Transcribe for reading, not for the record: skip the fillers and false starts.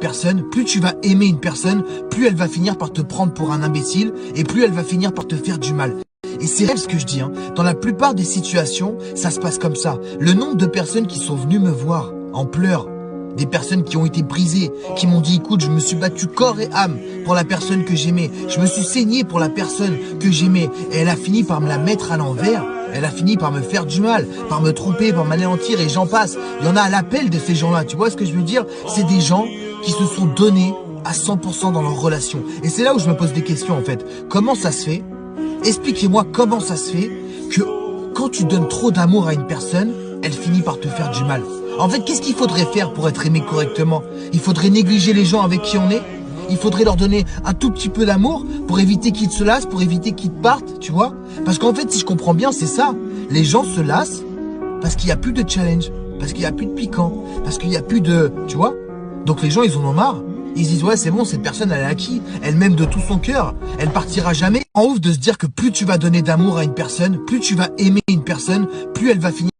personne, plus tu vas aimer une personne, plus elle va finir par te prendre pour un imbécile et plus elle va finir par te faire du mal. Et c'est réel ce que je dis, hein. Dans la plupart des situations, ça se passe comme ça. Le nombre de personnes qui sont venues me voir en pleurs, des personnes qui ont été brisées, qui m'ont dit, écoute, je me suis battu corps et âme pour la personne que j'aimais. Je me suis saigné pour la personne que j'aimais. Et elle a fini par me la mettre à l'envers. Elle a fini par me faire du mal, par me tromper, par m'anéantir et j'en passe. Il y en a à l'appel de ces gens-là. Tu vois ce que je veux dire? C'est des gens qui se sont donnés à 100% dans leur relation. Et c'est là où je me pose des questions en fait. Comment ça se fait? Expliquez-moi comment ça se fait que quand tu donnes trop d'amour à une personne, elle finit par te faire du mal. En fait, qu'est-ce qu'il faudrait faire pour être aimé correctement? Il faudrait négliger les gens avec qui on est. Il faudrait leur donner un tout petit peu d'amour pour éviter qu'ils se lassent, pour éviter qu'ils partent, tu vois? Parce qu'en fait, si je comprends bien, c'est ça. Les gens se lassent parce qu'il n'y a plus de challenge, parce qu'il n'y a plus de piquant, parce qu'il n'y a plus de... Tu vois? Donc les gens, ils en ont marre. Ils se disent, ouais, c'est bon, cette personne, elle est acquis. Elle m'aime de tout son cœur. Elle partira jamais. En ouf de se dire que plus tu vas donner d'amour à une personne, plus tu vas aimer une personne, plus elle va finir